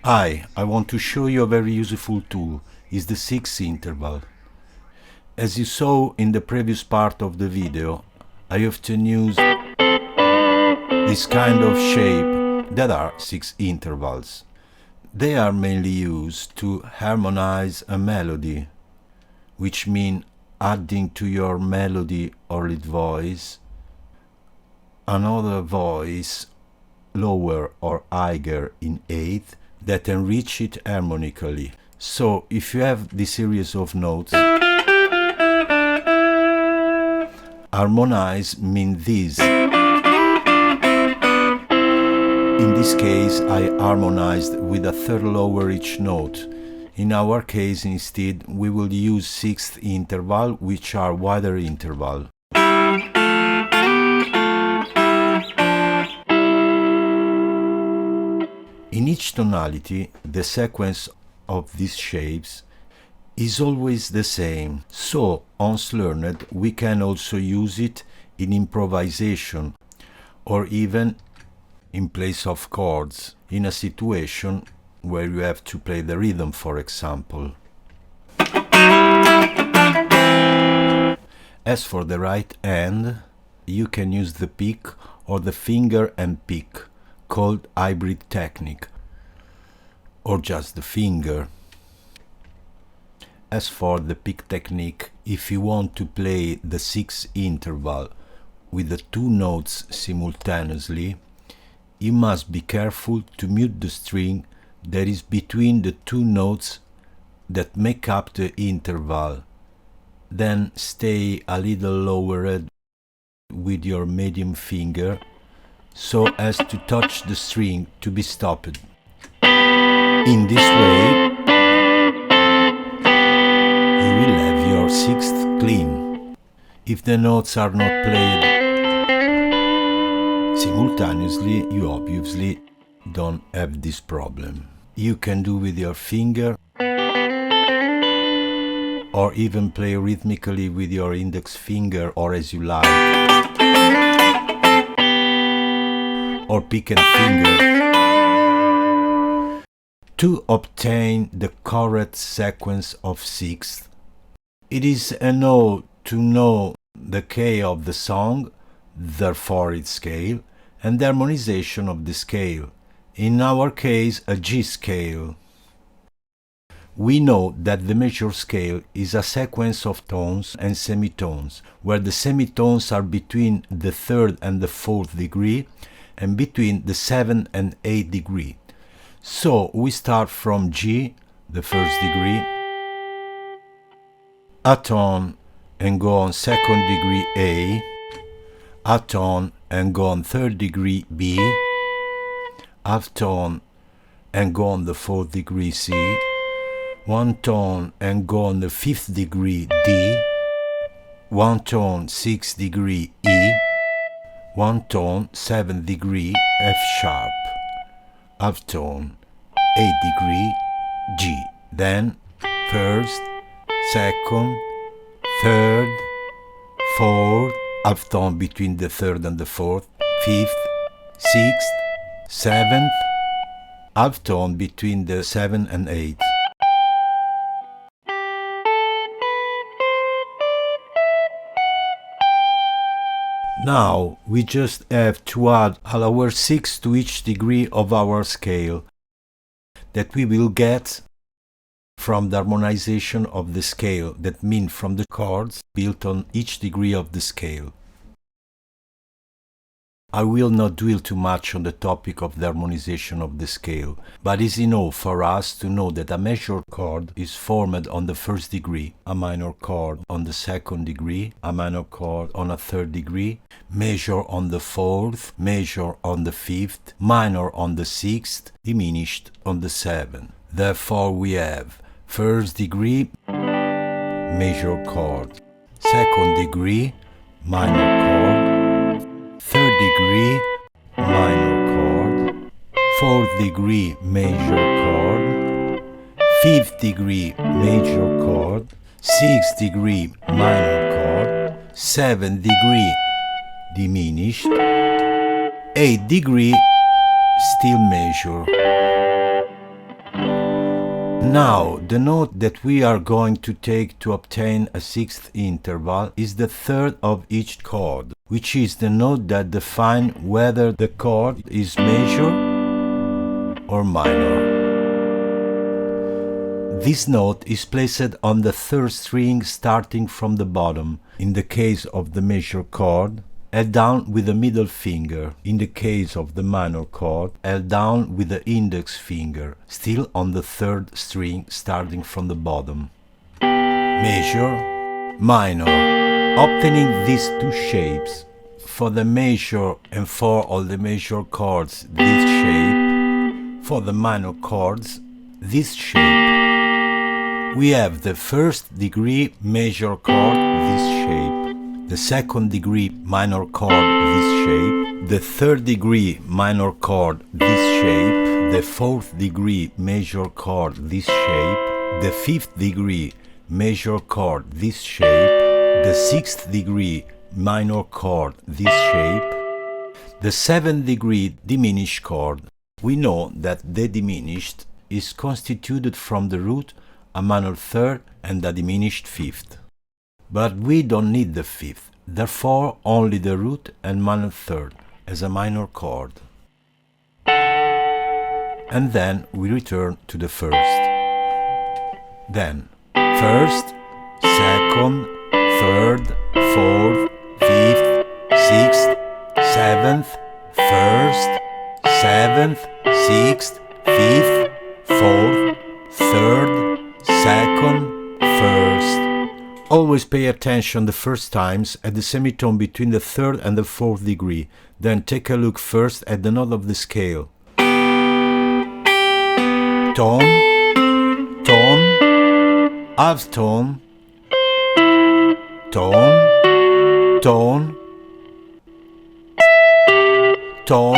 I want to show you a very useful tool. It's the sixth interval. As you saw in the previous part of the video, I often use this kind of shape that are six intervals. They are mainly used to harmonize a melody, which means adding to your melody or lead voice another voice lower or higher in eighth that enrich it harmonically. So if you have this series of notes, harmonize means this. In this case, I harmonized with a third lower each note. In our case, instead, we will use sixth interval, which are wider interval. In each tonality, the sequence of these shapes is always the same, so once learned, we can also use it in improvisation or even in place of chords, in a situation where you have to play the rhythm, for example. As for the right hand, you can use the pick or the finger and pick, called hybrid technique, or just the finger. As for the pick technique, if you want to play the sixth interval with the two notes simultaneously, you must be careful to mute the string that is between the two notes that make up the interval. Then stay a little lowered with your medium finger so as to touch the string to be stopped. In this way, you will have your sixth clean. If the notes are not played simultaneously, you obviously don't have this problem. You can do with your finger or even play rhythmically with your index finger or as you like, or pick and finger. To obtain the correct sequence of sixth, it is enough to know the key of the song, therefore its scale, and the harmonization of the scale, in our case a G scale. We know that the major scale is a sequence of tones and semitones, where the semitones are between the third and the fourth degree, and between the 7th and 8th degree. So we start from G, the first degree, a tone and go on second degree A, tone and go on third degree B, half tone and go on the fourth degree C, one tone and go on the fifth degree D, one tone 6th degree E, one tone 7th degree F sharp, half tone 8th degree G, then first, second, third, fourth, half tone between the third and the fourth, fifth, sixth, seventh, half tone between the 7th and 8th. Now we just have to add a lower sixth to each degree of our scale that we will get from the harmonization of the scale, that means from the chords built on each degree of the scale. I will not dwell too much on the topic of the harmonization of the scale, but it's enough for us to know that a major chord is formed on the first degree, a minor chord on the second degree, a minor chord on a third degree, major on the fourth, major on the fifth, minor on the sixth, diminished on the seventh. Therefore we have first degree, major chord, second degree, minor chord, third degree, minor chord, fourth degree, major chord, fifth degree, major chord, sixth degree, minor chord, seventh degree, diminished, eighth degree, still major. Now, the note that we are going to take to obtain a sixth interval is the third of each chord, which is the note that defines whether the chord is major or minor. This note is placed on the third string starting from the bottom, in the case of the major chord, held down with the middle finger. In the case of the minor chord, held down with the index finger, still on the third string starting from the bottom. Major, minor. Obtaining these two shapes, for the major and for all the major chords, this shape, for the minor chords, this shape. We have the first degree major chord, this shape, the second degree minor chord, this shape, the third degree minor chord, this shape, the fourth degree major chord, this shape, the fifth degree major chord, this shape, the sixth degree minor chord, this shape, the seventh degree diminished chord. We know that the diminished is constituted from the root, a minor third, and a diminished fifth. But we don't need the fifth, therefore only the root and minor third as a minor chord. And then we return to the first. Then, first, second, third, fourth, fifth, sixth, seventh, first, seventh, sixth, fifth, fourth, third, second, first. Always pay attention the first times at the semitone between the third and the fourth degree. Then take a look first at the note of the scale. Tone, tone, half tone, tone, tone, tone,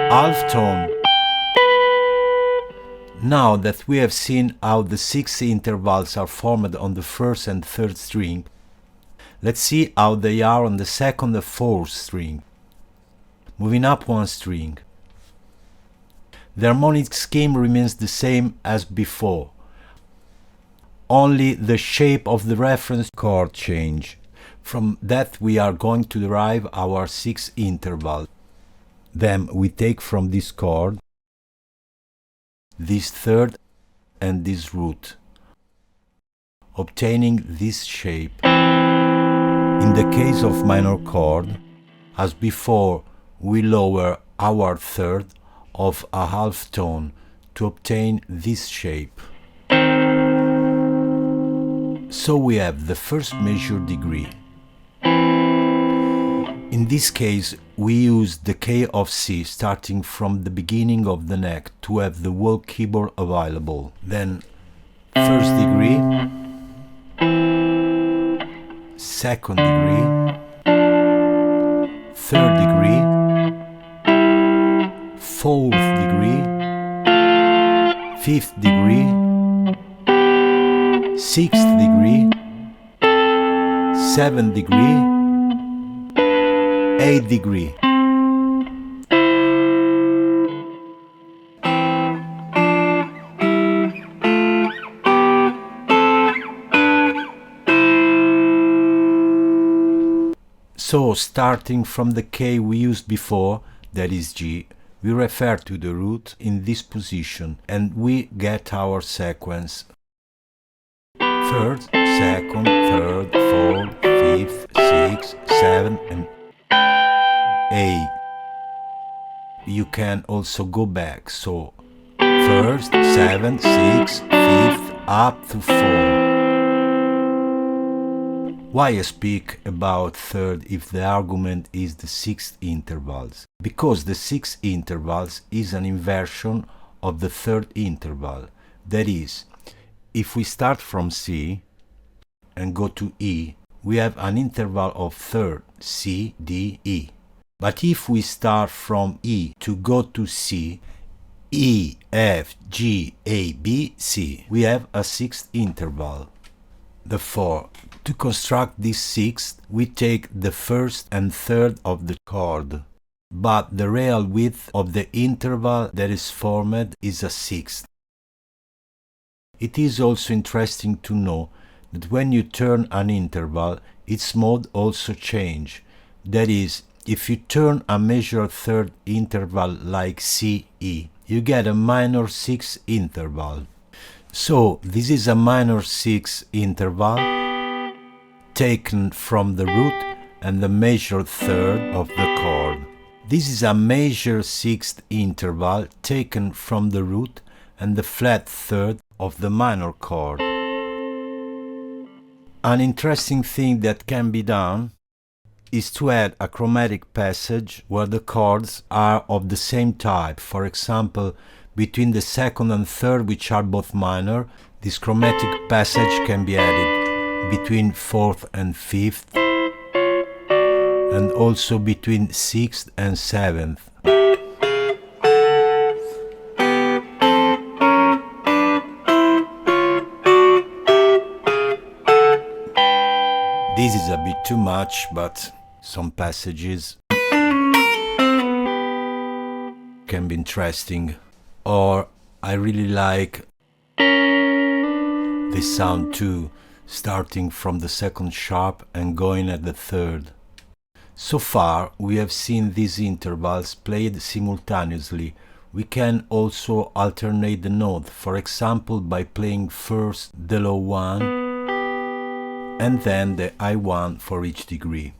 half tone. Now that we have seen how the six intervals are formed on the first and third string, let's see how they are on the second and fourth string. Moving up one string. The harmonic scheme remains the same as before. Only the shape of the reference chord change. From that we are going to derive our sixth interval. Then we take from this chord this third and this root, obtaining this shape. In the case of minor chord, as before, we lower our third of a half tone to obtain this shape. So we have the first major degree. In this case, we use the key of C starting from the beginning of the neck to have the whole keyboard available. Then, first degree, second degree, third degree, fourth degree, fifth degree, sixth degree, seventh degree, eighth degree. So, starting from the key we used before, that is G, we refer to the root in this position and we get our sequence. First, second, third, fourth, fifth, sixth, seventh, and eighth. You can also go back, so first, seventh, sixth, fifth, up to four. Why I speak about third if the argument is the sixth intervals? Because the sixth intervals is an inversion of the third interval. That is, if we start from C and go to E, we have an interval of third, C, D, E. But if we start from E to go to C, E, F, G, A, B, C, we have a sixth interval. Therefore, to construct this sixth, we take the first and third of the chord, but the real width of the interval that is formed is a sixth. It is also interesting to know that when you turn an interval, its mode also change. That is, if you turn a major third interval like C, E, you get a minor 6 interval. So this is a minor 6 interval taken from the root and the major third of the chord. This is a major sixth interval taken from the root and the flat third of the minor chord. An interesting thing that can be done is to add a chromatic passage where the chords are of the same type. For example, between the second and third, which are both minor, this chromatic passage can be added between fourth and fifth, and also between sixth and seventh. This is a bit too much, but some passages can be interesting. Or I really like this sound too, starting from the second sharp and going at the third. So far we have seen these intervals played simultaneously. We can also alternate the note, for example by playing first the low one and then the high one for each degree.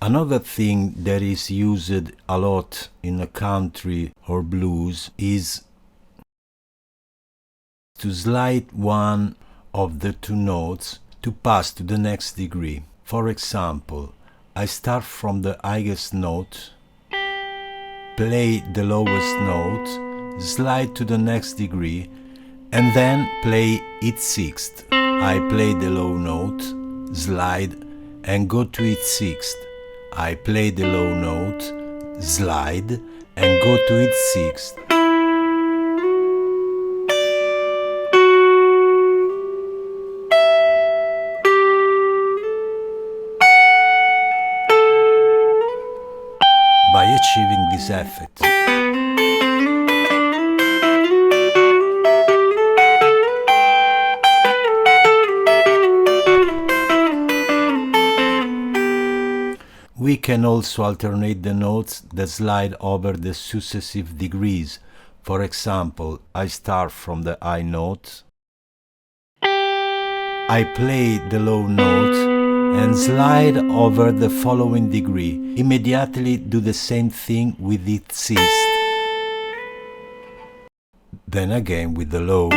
Another thing that is used a lot in a country or blues is to slide one of the two notes to pass to the next degree. For example, I start from the highest note, play the lowest note, slide to the next degree, and then play its sixth. I play the low note, slide, and go to its sixth. I play the low note, slide, and go to its sixth. By achieving this effect, we can also alternate the notes that slide over the successive degrees. For example, I start from the high note, I play the low note and slide over the following degree. Immediately do the same thing with its sixth. Then again with the low.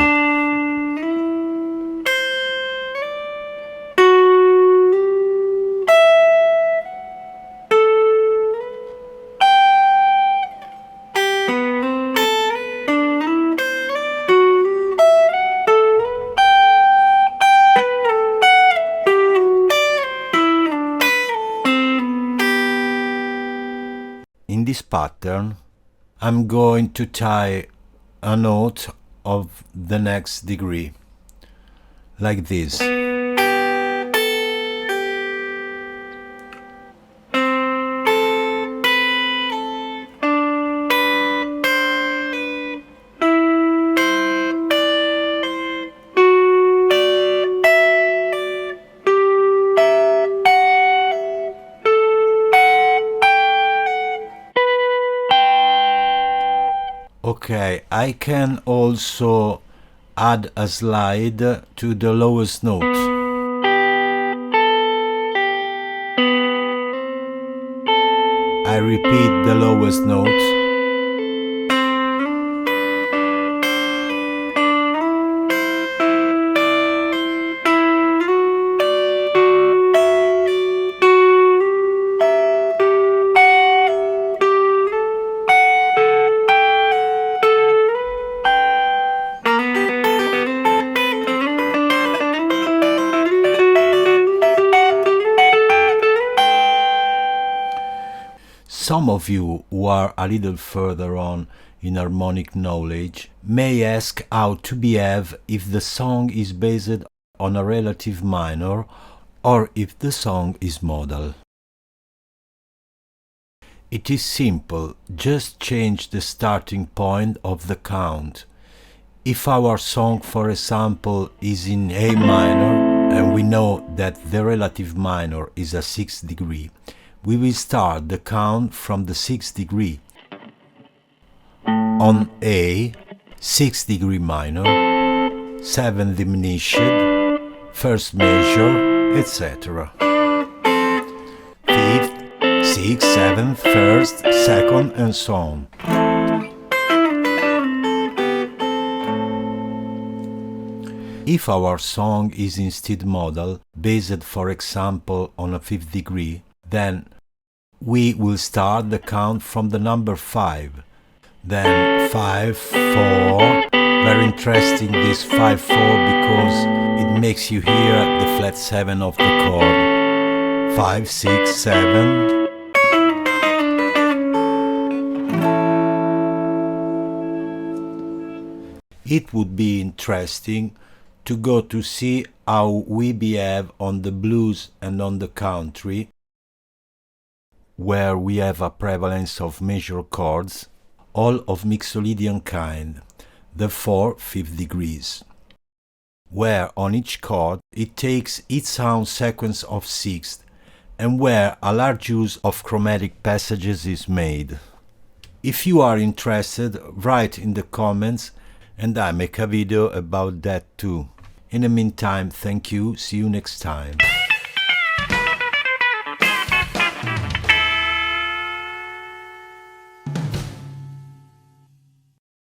In this pattern, I'm going to tie a note of the next degree, like this. Okay, I can also add a slide to the lowest note. I repeat the lowest note. Some of you who are a little further on in harmonic knowledge may ask how to behave if the song is based on a relative minor or if the song is modal. It is simple, just change the starting point of the count. If our song, for example, is in A minor, and we know that the relative minor is a 6th degree, we will start the count from the 6th degree. On A, 6th degree minor, 7th diminished, 1st major, etc. 5th, 6th, 7th, 1st, 2nd, and so on. If our song is instead modal, based for example on a 5th degree, then we will start the count from the number 5. Then 5, 4, very interesting this 5, 4 because it makes you hear the flat 7 of the chord. 5, 6, 7. It would be interesting to go to see how we behave on the blues and on the country, where we have a prevalence of major chords, all of mixolydian kind, therefore 5th degrees, where on each chord it takes its own sequence of 6th, and where a large use of chromatic passages is made. If you are interested, write in the comments and I make a video about that too. In the meantime, thank you, see you next time.